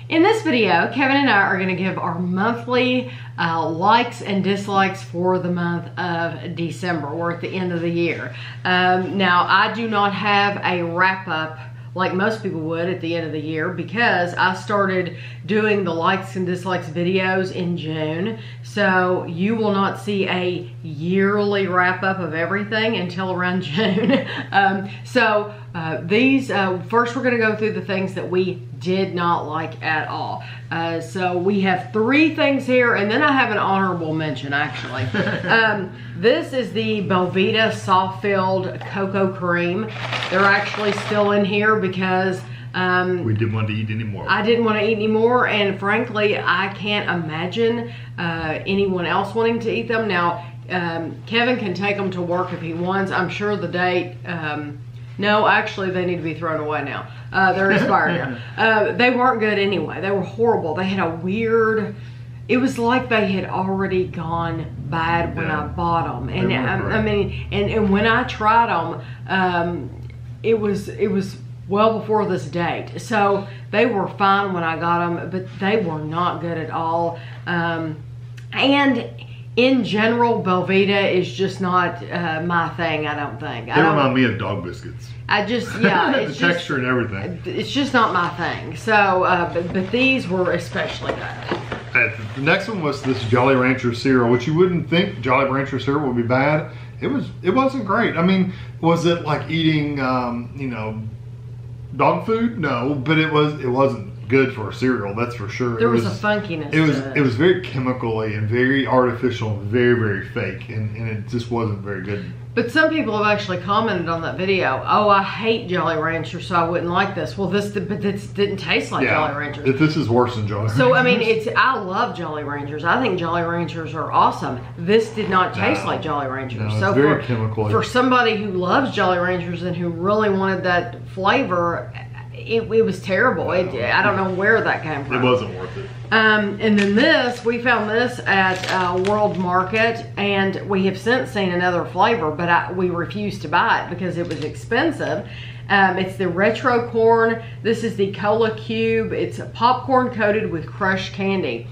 In this video, Kevin and I are going to give our monthly likes and dislikes for the month of December. We're at the end of the year. Now, I do not have a wrap-up like most people would at the end of the year because I started doing the likes and dislikes videos in June. So you will not see a yearly wrap-up of everything until around June. First we're going to go through the things that we did not like at all. So we have 3 things here, and then I have an honorable mention actually. This is the Belvita soft-filled cocoa cream. They're actually still in here because we didn't want to eat anymore. I didn't want to eat anymore, and frankly, I can't imagine anyone else wanting to eat them. Now, Kevin can take them to work if he wants. I'm sure the date, no, actually, they need to be thrown away now. They're expired now. They weren't good anyway. They were horrible. They had a weird, it was like they had already gone bad when I bought them. And I mean, and when I tried them, it was well before this date. So they were fine when I got them, but they were not good at all. And in general, Belvita is just not my thing, I don't think. They remind me of dog biscuits. The texture and everything. It's just not my thing. So, but these were especially good. The next one was this Jolly Rancher Syrah, which you wouldn't think Jolly Rancher Syrah would be bad. It wasn't great. I mean, was it like eating, you know, dog food? No, but it wasn't good for a cereal, that's for sure. There was a funkiness to it. It was very chemically and very artificial, very, very fake, and it just wasn't very good. But some people have actually commented on that video, oh, I hate Jolly Rancher, so I wouldn't like this. Well, this didn't taste like Jolly Ranchers. This is worse than Jolly Ranchers. So, I mean, I love Jolly Ranchers. I think Jolly Ranchers are awesome. This did not taste like Jolly Ranchers. No, so it's very chemical. For somebody who loves Jolly Ranchers and who really wanted that flavor, it was terrible. I don't know where that came from. It wasn't worth it. And then we found this at World Market, and we have since seen another flavor, but we refused to buy it because it was expensive. It's the retro corn. This is the cola cube. It's popcorn coated with crushed candy.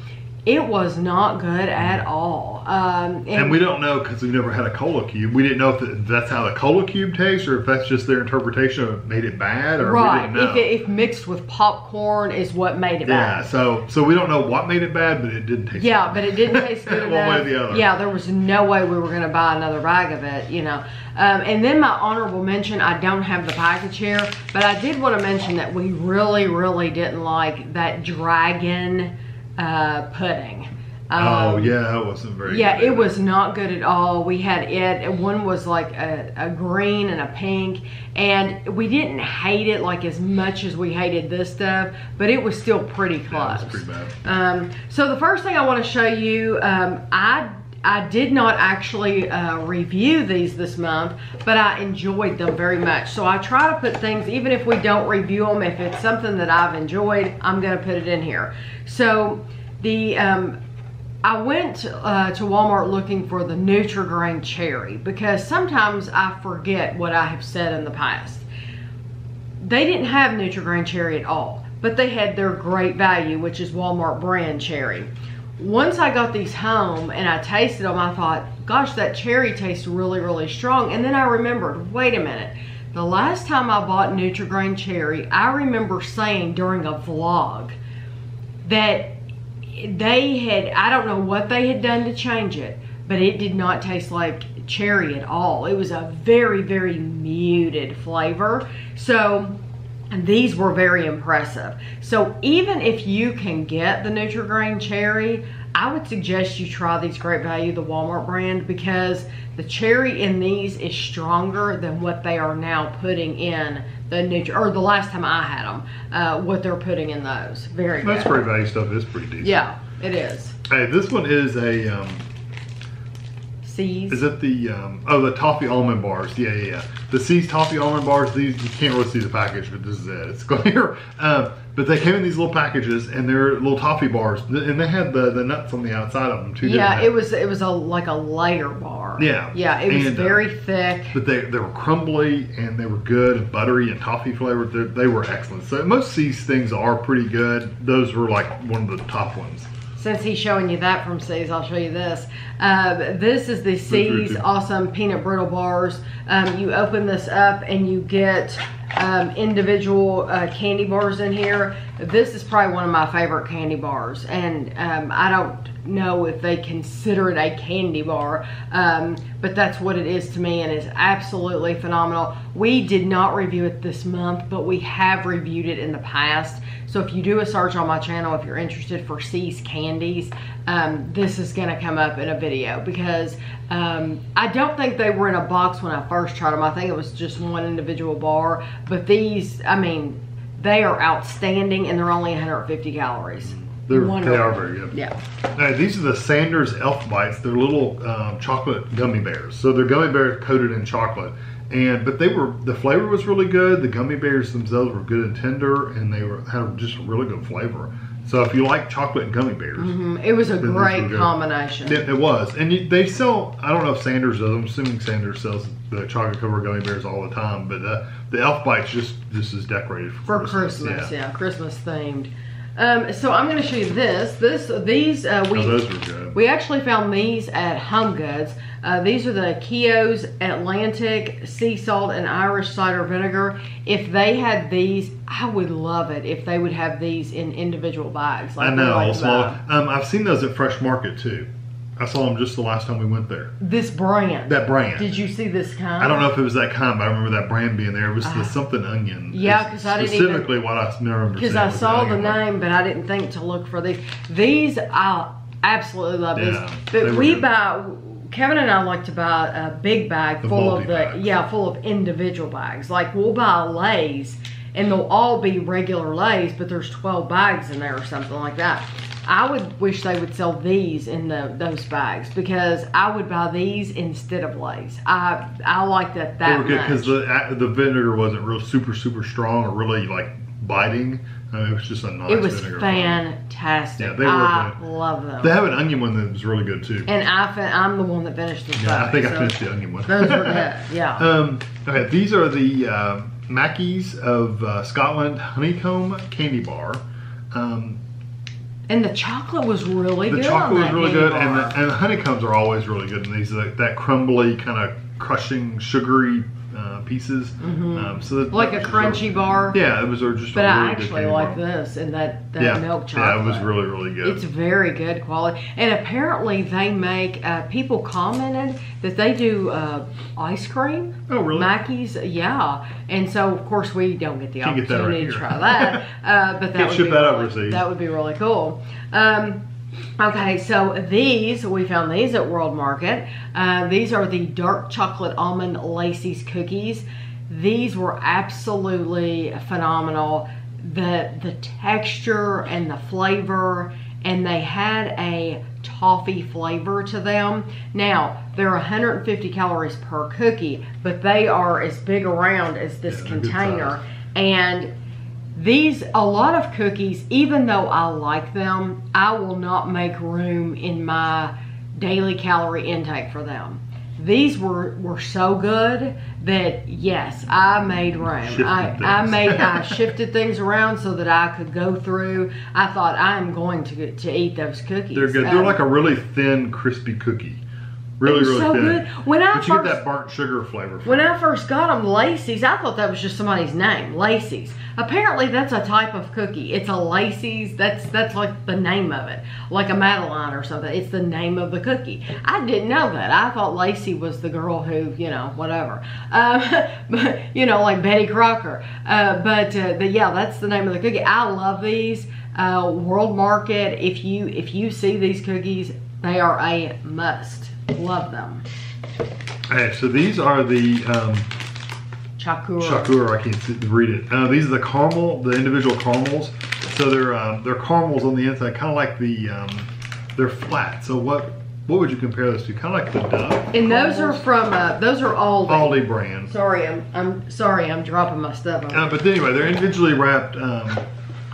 It was not good at all. And we don't know because we've never had a cola cube. We didn't know if that's how the cola cube tastes or if that's just their interpretation of it made it bad, or right. We didn't know. If mixed with popcorn is what made it bad. Yeah, so we don't know what made it bad, but it didn't taste Yeah, bad. But it didn't taste good enough. One way or the other. Yeah, there was no way we were going to buy another bag of it, you know. And then my honorable mention, I don't have the package here, but I did want to mention that we really, really didn't like that dragon pudding. Oh yeah, it wasn't very good. Yeah, it was not good at all. We had it, one was like a green and a pink, and we didn't hate it like as much as we hated this stuff, but it was still pretty close. Yeah, it was pretty bad. So the first thing I want to show you, I did not actually review these this month, but I enjoyed them very much. So I try to put things, even if we don't review them, if it's something that I've enjoyed, I'm going to put it in here. So I went to Walmart looking for the Nutrigrain Cherry because sometimes I forget what I have said in the past. They didn't have Nutrigrain Cherry at all, but they had their Great Value, which is Walmart brand cherry. Once I got these home and I tasted them, I thought, gosh, that cherry tastes really, really strong. And then I remembered, wait a minute. The last time I bought Nutrigrain Cherry, I remember saying during a vlog that they had, I don't know what they had done to change it, but it did not taste like cherry at all. It was a very, very muted flavor. So these were very impressive. So even if you can get the Nutrigrain Cherry, I would suggest you try these Great Value, the Walmart brand, because the cherry in these is stronger than what they are now putting in the the last time I had them, what they're putting in those. Very good. That's Great Value stuff is pretty decent. Yeah, it is. Hey, this one is a C's. Is it the the toffee almond bars? Yeah. The C's toffee almond bars. These you can't really see the package, but this is it. It's clear. But they came in these little packages, and they're little toffee bars, and they had the nuts on the outside of them too. Yeah, it was like a layer bar. Yeah, it was very thick. But they were crumbly and they were good, buttery and toffee flavored. They were excellent. So most of these things are pretty good. Those were like one of the top ones. Since he's showing you that from C's, I'll show you this. This is the C's Awesome Peanut Brittle Bars. You open this up and you get individual candy bars in here. This is probably one of my favorite candy bars, and I don't know if they consider it a candy bar, but that's what it is to me, and it's absolutely phenomenal. We did not review it this month, but we have reviewed it in the past. So if you do a search on my channel, if you're interested for C's candies, this is gonna come up in a video, because I don't think they were in a box when I first tried them. I think it was just one individual bar, but these, I mean, they are outstanding, and they're only 150 calories. They are very good. Yeah. These are the Sanders Elf Bites. They're little chocolate gummy bears. So they're gummy bears coated in chocolate. But the flavor was really good. The gummy bears themselves were good and tender, and had just a really good flavor. So if you like chocolate and gummy bears, it was a great combination. It was, and they sell. I don't know if Sanders does. I'm assuming Sanders sells the chocolate covered gummy bears all the time. But the Elf Bites just is decorated for Christmas. Yeah, Christmas themed. So I'm going to show you these. Those were good. We actually found these at Home Goods. These are the Keogh's Atlantic Sea Salt and Irish Cider Vinegar. If they had these, I would love it if they would have these in individual bags. Like I know. I've seen those at Fresh Market too. I saw them just the last time we went there. This brand. That brand. Did you see this kind? I don't know if it was that kind, but I remember that brand being there. It was the something onion. Yeah, because I didn't specifically what I never because I saw the name, but I didn't think to look for these. These I absolutely love these. But Kevin and I like to buy a big bag full of individual bags. Like we'll buy Lay's, and they'll all be regular Lay's, but there's 12 bags in there or something like that. I would wish they would sell these in those bags, because I would buy these instead of Lay's. I like that they were good much. Because the vinegar wasn't real super strong or really like biting. It was just a nice vinegar. It was fantastic. Yeah, they were I love them. They have an onion one that was really good too. And I'm the one that finished the I think I finished the onion one. Those were good. Yeah. Okay, these are the Mackey's of Scotland Honeycomb candy bar. And the chocolate was really good. The chocolate was really good, and bar. the honeycombs are always really good. And these that crumbly kind of crushing sugary pieces. So like a crunchy bar. Yeah, it was just. But I actually like this and that milk chocolate. Yeah, it was really good. It's very good quality, and apparently they make. People commented that they do ice cream. Oh, really? Mackey's, yeah. And so of course we don't get the opportunity to try that, but that would be really cool. Okay, so we found these at World Market. These are the dark chocolate almond Lacey's cookies. These were absolutely phenomenal. The texture and the flavor, and they had a toffee flavor to them. Now, they're 150 calories per cookie, but they are as big around as this container. And a lot of cookies, even though I like them, I will not make room in my daily calorie intake for them. These were so good that yes, I made room. I shifted things around so that I could go through. I thought I am going to eat those cookies. They're good. They're like a really thin, crispy cookie. Really so thin. Good. But you get that burnt sugar flavor. When I first got them, Lacey's, I thought that was just somebody's name, Lacey's. Apparently, that's a type of cookie. It's a Lacey's. That's like the name of it, like a Madeline or something. It's the name of the cookie. I didn't know that. I thought Lacey was the girl who, whatever, but like Betty Crocker. But yeah, that's the name of the cookie. I love these. World Market. If you see these cookies, they are a must. Love them. Okay, so these are the Chakur. I can't read it. These are the individual caramels. So they're caramels on the inside, kind of like they're flat. So what what would you compare this to? Kind of like the Dove. And those are from those are Aldi. Aldi brand. Sorry, I'm sorry, I'm dropping my stuff. But anyway, they're individually wrapped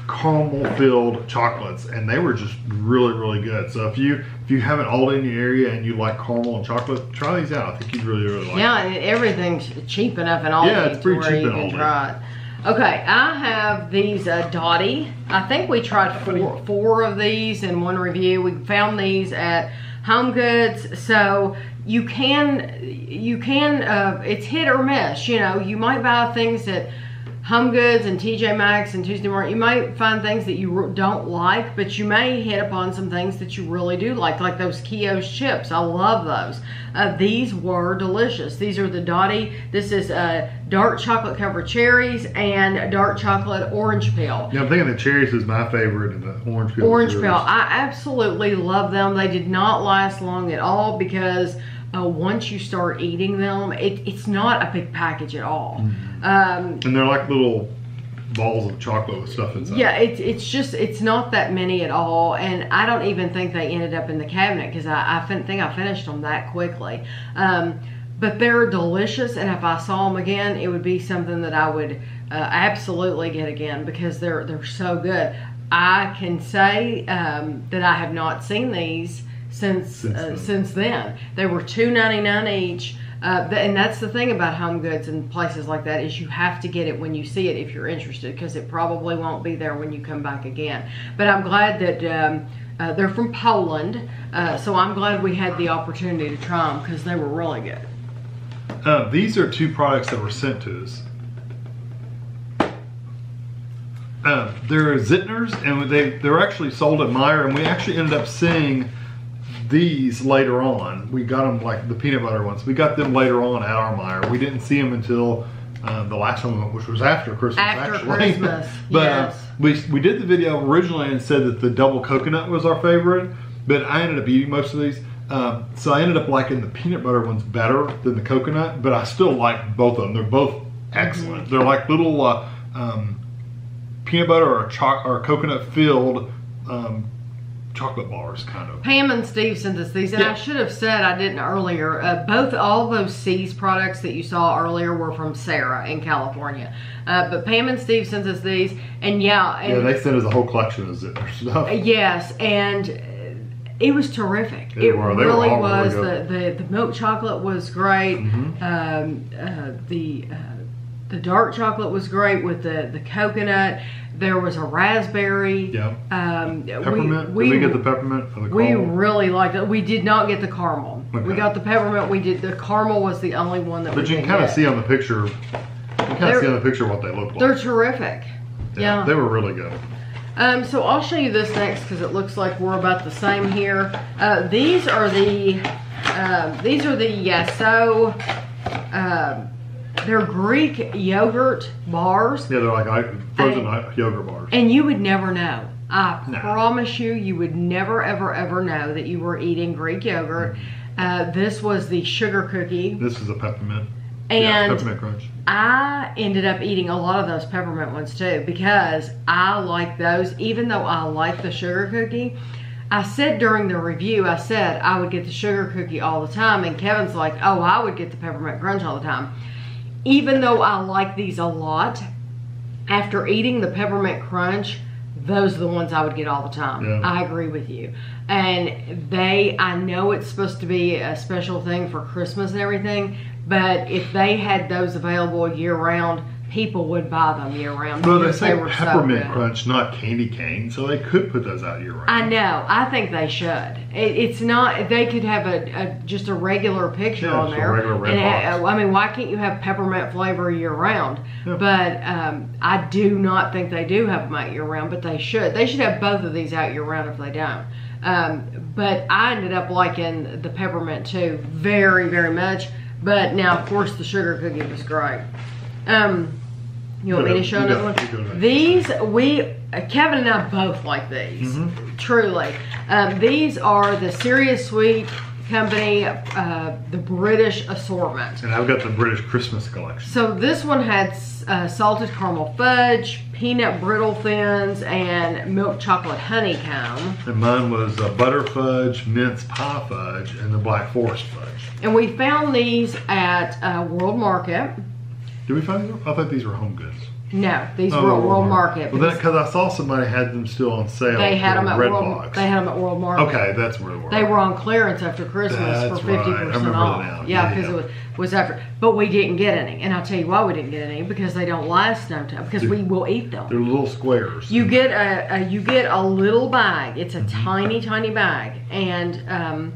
caramel-filled chocolates, and they were just really, really good. So if you have an Aldi in your area and you like caramel and chocolate, try these out. I think you'd really, really like them. Yeah, and everything's cheap enough in Aldi. Yeah, it's pretty cheap in Aldi. Try it. Okay, I have these Dottie. I think we tried four of these in one review. We found these at Home Goods, so you can it's hit or miss. You know, you might buy things at Home Goods and TJ Maxx and Tuesday Mart. You might find things that you don't like, but you may hit upon some things that you really do like those Kio's chips. I love those. These were delicious. These are the Dottie. This is dark chocolate covered cherries and dark chocolate orange peel. Yeah, I'm thinking the cherries is my favorite and the orange peel. Orange peel. I absolutely love them. They did not last long at all because once you start eating them, it's not a big package at all. And they're like little balls of chocolate with stuff inside. Yeah, it's not that many at all, and I don't even think they ended up in the cabinet because I think I finished them that quickly. But they're delicious, and if I saw them again, it would be something that I would absolutely get again because they're so good. I can say that I have not seen these since then. They were $2.99 each. And that's the thing about Home Goods and places like that is you have to get it when you see it if you're interested because it probably won't be there when you come back again. But I'm glad that they're from Poland, so I'm glad we had the opportunity to try them because they were really good. These are two products that were sent to us. They're Zittners, and they're actually sold at Meijer, and we actually ended up seeing these later on. We got them, like the peanut butter ones. We got them later on at our Meijer. We didn't see them until the last one, which was after Christmas. Christmas, but yes. We did the video originally and said that the double coconut was our favorite, but I ended up eating most of these. So I ended up liking the peanut butter ones better than the coconut, but I still like both of them. They're both excellent. They're like little peanut butter or coconut filled chocolate bars, kind of. Pam and Steve sent us these, and I should have said I didn't earlier. All those C's products that you saw earlier were from Syrah in California. But Pam and Steve sent us these, and they sent us a whole collection of Zitter stuff. Yes, and it was terrific. It really was. The milk chocolate was great. The dark chocolate was great with the coconut. There was a raspberry. Yeah. Peppermint. Did we get the peppermint or the caramel? We really liked it. We did not get the caramel. Okay. We got the peppermint. The caramel was the only one that we didn't get. But you can kind of see on the picture. You can kind of see on the picture what they look like. They're terrific. Yeah. They were really good. So I'll show you this next because it looks like we're about the same here. These are the Yasso. They're Greek yogurt bars. Yeah, they're like frozen yogurt bars. And you would never know. I promise you would never, ever, ever know that you were eating Greek yogurt. This was the sugar cookie. This is a peppermint. And peppermint crunch. I ended up eating a lot of those peppermint ones too because I like those. Even though I like the sugar cookie, I said during the review, I would get the sugar cookie all the time. And Kevin's like, oh, I would get the peppermint crunch all the time. Even though I like these a lot, after eating the peppermint crunch, those are the ones I would get all the time. Yeah. I agree with you. And I know it's supposed to be a special thing for Christmas and everything, but if they had those available year round, people would buy them year round. Well, they say peppermint crunch, not candy cane, so they could put those out year round. I know. I think they should. It's not. They could have just a regular picture on there. A regular red box. I mean, why can't you have peppermint flavor year round? Yeah. But I do not think they do have them out year round. But they should. They should have both of these out year round if they don't. But I ended up liking the peppermint too, very, very much. But now, of course, the sugar cookie was great. You want me to show another one? These, Kevin and I both like these, truly. These are the Serious Sweet company, the British assortment. And I've got the British Christmas collection. So this one had salted caramel fudge, peanut brittle thins, and milk chocolate honeycomb. And mine was butter fudge, mince pie fudge, and the Black Forest fudge. And we found these at World Market. Did we find them? I thought these were Home Goods. No, these were at World Market. Well, because I saw somebody had them still on sale. They had them at Redbox. They had them at World Market. Okay, that's where they were. They were on clearance after Christmas for 50% off. Yeah, because it was after. But we didn't get any, and I'll tell you why we didn't get any, because they don't last no time. Because we will eat them. They're little squares. You get a little bag. It's a tiny bag, and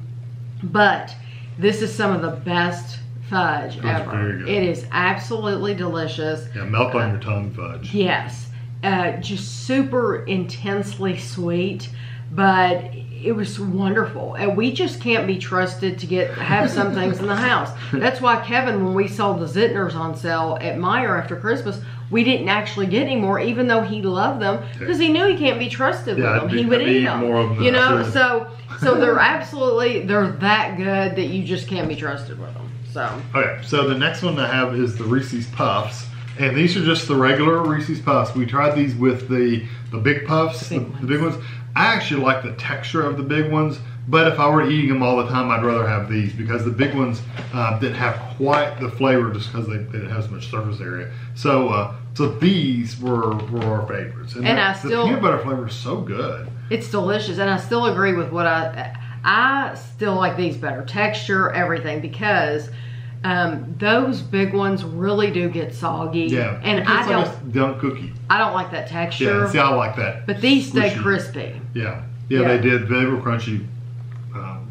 but this is some of the best fudge ever. Very good. It is absolutely delicious. Yeah, melt on your tongue fudge. Yes, just super intensely sweet, but it was wonderful. And we just can't be trusted to have some things in the house. That's why Kevin, when we sold the Zittners on sale at Meijer after Christmas, we didn't actually get any more, even though he loved them, because he knew he can't be trusted with them. He would eat them. More of them, you know, so they're they're that good that you just can't be trusted with them. So. Okay, so the next one I have is the Reese's Puffs. And these are just the regular Reese's Puffs. We tried these with the big puffs, the big ones. I actually like the texture of the big ones, but if I were eating them all the time, I'd rather have these, because the big ones didn't have quite the flavor just because they didn't have so much surface area. So these were our favorites. And the peanut butter flavor is so good. It's delicious, and I still agree with what I still like these better. Texture, everything, because those big ones really do get soggy. Yeah, and I don't like a dunk cookie. I don't like that texture. Yeah, see, I like that. But these stay crispy. Yeah, they did. They were crunchy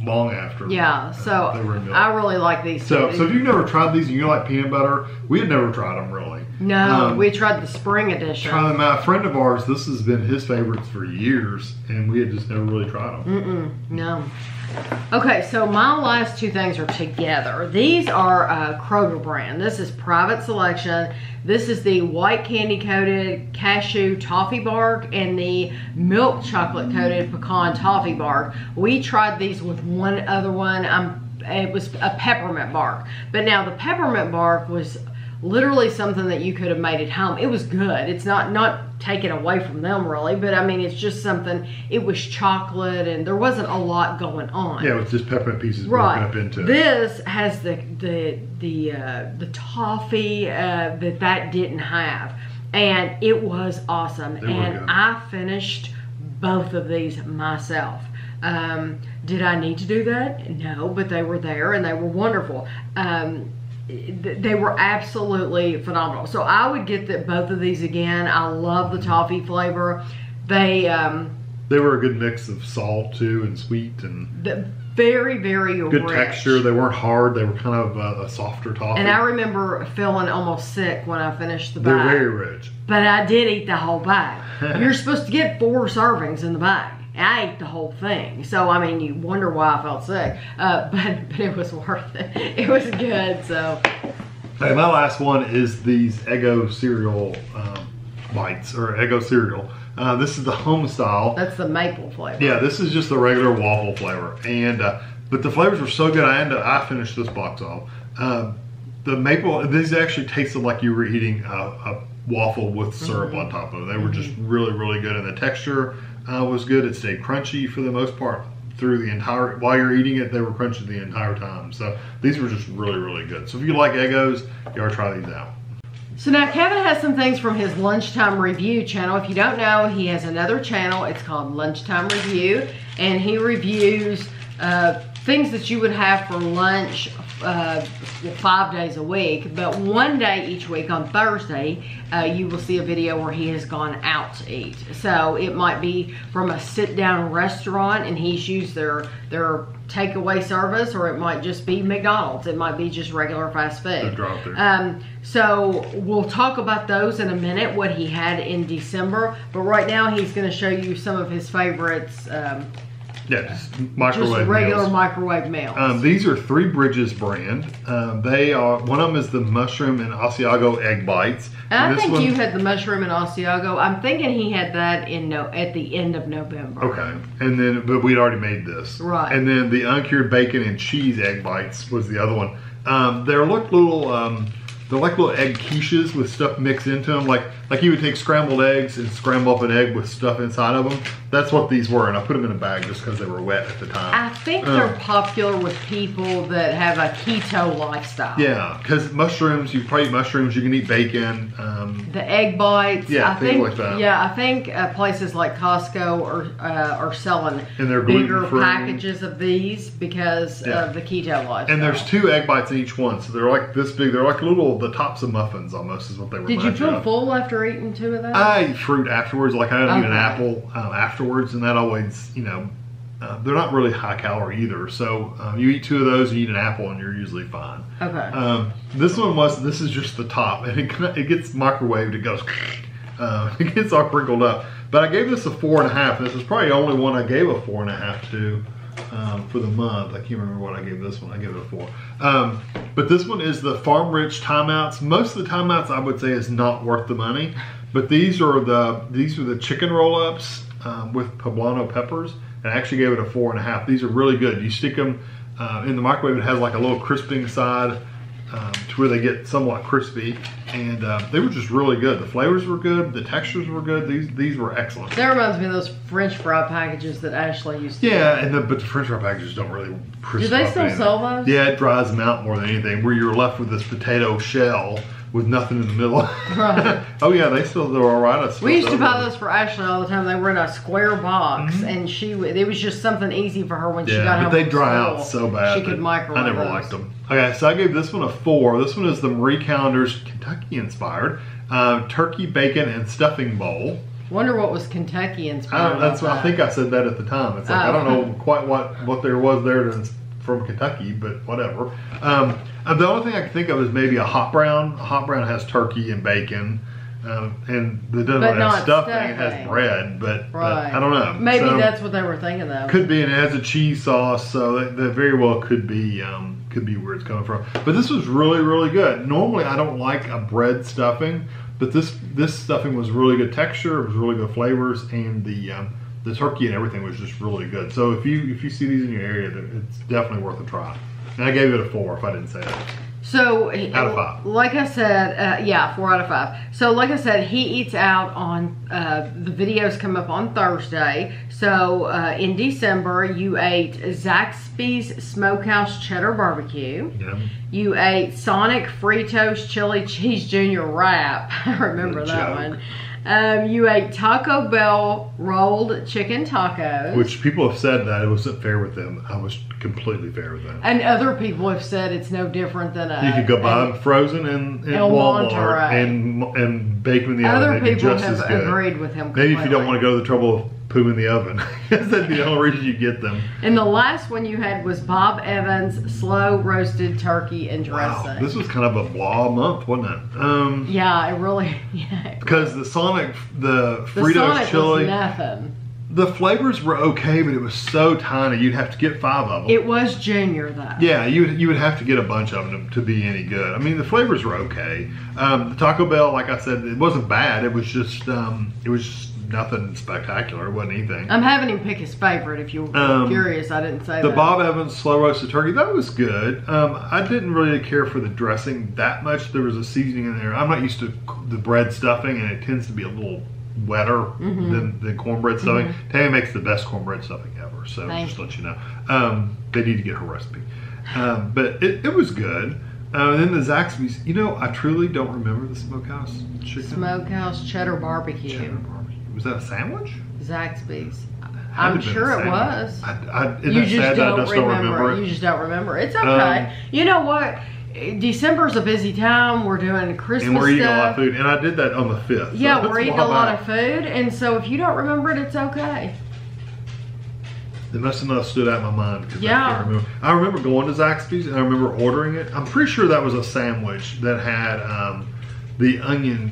long after. Yeah, so they were in milk. I really like these. So if you've never tried these and you like peanut butter, we had never tried them really. No, we tried the spring edition. Try them out. A friend of ours, this has been his favorites for years, and we had just never really tried them. No. Okay, so my last two things are together. These are Kroger brand. This is Private Selection. This is the white candy coated cashew toffee bark and the milk chocolate coated pecan toffee bark. We tried these with one other one. It was a peppermint bark. But now the peppermint bark was literally something that you could have made at home. It was good. It's not taken away from them really, but I mean, it's just something. It was chocolate, and there wasn't a lot going on. Yeah, with just peppermint pieces broken up into. This has the toffee that didn't have, and it was awesome. And I finished both of these myself. Did I need to do that? No, but they were there and they were wonderful. They were absolutely phenomenal. So I would get both of these again. I love the toffee flavor. They were a good mix of salt too and sweet, and very, very good rich. texture. They weren't hard. They were kind of a softer toffee. And I remember feeling almost sick when I finished the bag. They're very rich. But I did eat the whole bag. You're supposed to get 4 servings in the bag. I ate the whole thing. So, I mean, you wonder why I felt sick. But it was worth it. It was good, so. Okay, my last one is these Eggo cereal bites, or Eggo cereal. This is the home style. That's the maple flavor. Yeah, this is just the regular waffle flavor. And but the flavors were so good, I finished this box off. The maple, these actually tasted like you were eating a waffle with syrup on top of it. They were just really, really good. And the texture was good. It stayed crunchy for the most part through the entire, while you're eating it, they were crunchy the entire time. So these were just really, really good. So if you like Eggos, you ought to try these out. So now Kevin has some things from his Lunchtime Review channel. If you don't know, he has another channel. It's called Lunchtime Review, and he reviews things that you would have for lunch 5 days a week, but one day each week on Thursday, you will see a video where he has gone out to eat. So it might be from a sit-down restaurant and he's used their takeaway service, or it might just be McDonald's. It might be just regular fast food. So we'll talk about those in a minute, what he had in December. But right now he's going to show you some of his favorites Yeah, just microwave Just regular meals. microwave meals. These are Three Bridges brand. They are, one of them is the mushroom and Asiago egg bites. And I this think one, you had the mushroom and Asiago. I'm thinking he had that at the end of November. Okay, and then, but we'd already made this. Right. And then the uncured bacon and cheese egg bites was the other one. They're like little, they're like little egg quiches with stuff mixed into them. Like you would take scrambled eggs and scramble up an egg with stuff inside of them. That's what these were, and I put them in a bag just because they were wet at the time. I think they're popular with people that have a keto lifestyle. Yeah, because mushrooms, you can probably eat mushrooms, you can eat bacon. The egg bites. Yeah, things like that. Yeah, I think places like Costco are selling And they're bigger gluten-free. packages of these because of the keto lifestyle. And there's 2 egg bites in each one, so they're like this big. They're like the tops of muffins almost is what they were. Did you feel full after eating 2 of those? I eat fruit afterwards. Like I eat an Okay. apple afterwards, and that always, they're not really high calorie either. So you eat 2 of those, you eat an apple, and you're usually fine. Okay. This is just the top, and it gets microwaved. It goes, it gets all crinkled up. But I gave this a 4.5. This is probably the only one I gave a 4.5 to. For the month. I can't remember what I gave this one. I gave it a 4. But this one is the Farm Rich timeouts. Most of the timeouts I would say is not worth the money. But these are the chicken roll-ups with poblano peppers. And I actually gave it a 4.5. These are really good. You stick them in the microwave. It has like a little crisping side to where they get somewhat crispy. And they were just really good. The flavors were good. The textures were good. These were excellent. That reminds me of those French fry packages that Ashley used to Yeah, but the French fry packages don't really crisp Do they up still anything. sell those? Yeah, it dries them out more than anything. Where you're left with this potato shell with nothing in the middle. Right. Oh yeah, they're all right. We used to buy those for Ashley all the time. They were in a square box, and it was just something easy for her when she got home. but they from dry school. out so bad. She could that microwave I never those. liked them. Okay, so I gave this one a 4. This one is the Marie Callender's Kentucky inspired turkey, bacon, and stuffing bowl. Wonder what was Kentucky inspired. That's what I think I said that at the time. It's like I don't know quite what there was there from Kentucky, but whatever. The only thing I can think of is maybe a hot brown. A hot brown has turkey and bacon, and it doesn't But have not stuffing. It stuffing. has bread, but Right. I don't know. Maybe So, that's what they were thinking though. could be, and it has a cheese sauce, so that very well could be where it's coming from. But this was really, really good. Normally, I don't like a bread stuffing, but this stuffing was really good texture. It was really good flavors, and the turkey and everything was just really good. So if you see these in your area, it's definitely worth a try. And I gave it a 4 if I didn't say that. So, Out of 5. like I said, 4 out of 5. So, like I said, he eats out on, the videos come up on Thursday. So, in December, you ate Zaxby's Smokehouse Cheddar Barbecue. Yeah. You ate Sonic Fritos Chili Cheese Junior Wrap. I remember Good that joke. one. You ate Taco Bell rolled chicken tacos. Which people have said that it wasn't fair with them. I was completely fair with them. And other people have said it's no different than a... You could go buy them frozen in El Walmart Monterey. and bake them in the oven. Other They'd be people just have as good. agreed with him Maybe if you don't completely. want to go to the trouble of poo in the oven. Because that'd be the only reason you get them. And the last one you had was Bob Evans slow roasted turkey and dressing. Wow, this was kind of a blah month, wasn't it? Yeah, it really. Yeah. Because the The Fritos Sonic chili, was nothing. the flavors were okay, but it was so tiny. You'd have to get 5 of them. It was Junior though. Yeah, you would have to get a bunch of them to be any good. I mean, the flavors were okay. The Taco Bell, like I said, it wasn't bad. It was just nothing spectacular. It wasn't anything. I'm having him pick his favorite. If you're curious, I didn't say The that. Bob Evans slow roasted turkey, that was good. I didn't really care for the dressing that much. There was a seasoning in there. I'm not used to the bread stuffing, and it tends to be a little wetter than cornbread stuffing. Tammy makes the best cornbread stuffing ever, so just to let you know. They need to get her recipe. But it was good. And then the Zaxby's, I truly don't remember the smokehouse chicken. Smokehouse cheddar barbecue. Cheddar barbecue. Was that a sandwich? Zaxby's. Had I'm to have been sure a it sandwich. was. Isn't You that just sad that I don't just don't remember remember. it? You just don't remember. It's okay. You know what? December's a busy time. We're doing Christmas And we're eating a lot of stuff. food. And I did that on the 5th. So Yeah, that's we're eating while a lot back. of food, and so if you don't remember it, it's okay. It must have not stood out in my mind because Yeah. I can't remember. I remember going to Zaxby's and I remember ordering it. I'm pretty sure that was a sandwich that had the onion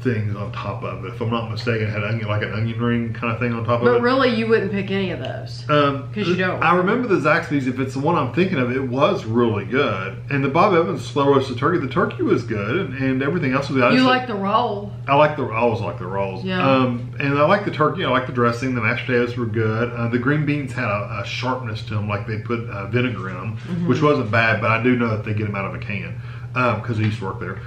things on top of it. If I'm not mistaken, it had onion, like an onion ring kind of thing on top of it. But really, you wouldn't pick any of those because you don't. I remember the Zaxby's. If it's the one I'm thinking of, it was really good. And the Bob Evans slow roasted turkey, the turkey was good, and everything else was good. You like the roll? I always like the rolls. Yeah. And I like the turkey. I like the dressing. The mashed potatoes were good. The green beans had a sharpness to them, like they put vinegar in them, which wasn't bad. But I do know that they get them out of a can because I used to work there.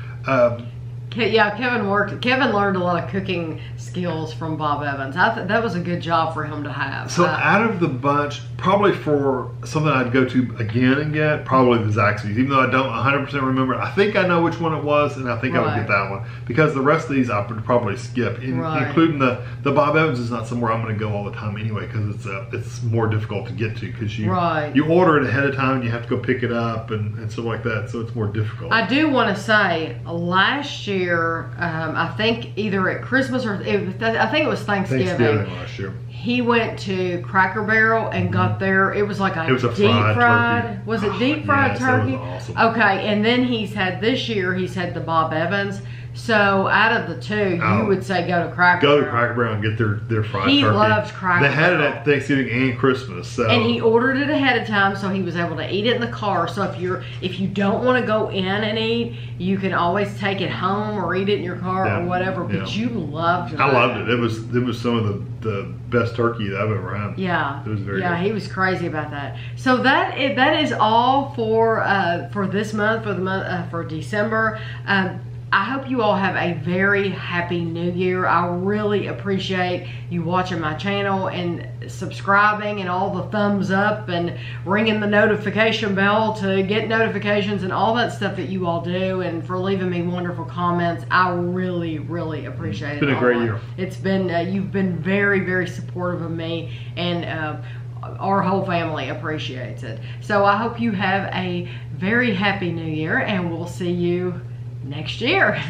Yeah, Kevin learned a lot of cooking skills from Bob Evans. That was a good job for him to have. So out of the bunch, probably for something I'd go to again and get, probably the Zaxby's. Even though I don't 100% remember, I think I know which one it was, and I think I would get that one. Because the rest of these I would probably skip, including the Bob Evans is not somewhere I'm going to go all the time anyway, because it's more difficult to get to, because you order it ahead of time and you have to go pick it up and stuff like that, so it's more difficult. I do want to say, last year, I think either at Christmas or I think it was Thanksgiving last year. He went to Cracker Barrel and got there. It was like a deep fried turkey. Was it deep fried turkey? That was awesome. Okay, and then this year he's had the Bob Evans. So out of the two, you would say go to Cracker Barrel. Go to Cracker Barrel and get their fried turkey. He loves Cracker Barrel. They had it at Thanksgiving and Christmas. So. And he ordered it ahead of time, so he was able to eat it in the car. So if you don't want to go in and eat, you can always take it home or eat it in your car or whatever. But you loved it. I loved it. It was some of the best turkey that I've ever had. Yeah, it was very good. He was crazy about that. So that is all for this month, for December. I hope you all have a very happy new year. I really appreciate you watching my channel and subscribing and all the thumbs up and ringing the notification bell to get notifications and all that stuff that you all do, and for leaving me wonderful comments. I really, really appreciate it. It's been a great year. It's been, you've been very, very supportive of me, and our whole family appreciates it. So I hope you have a very happy new year, and we'll see you next year.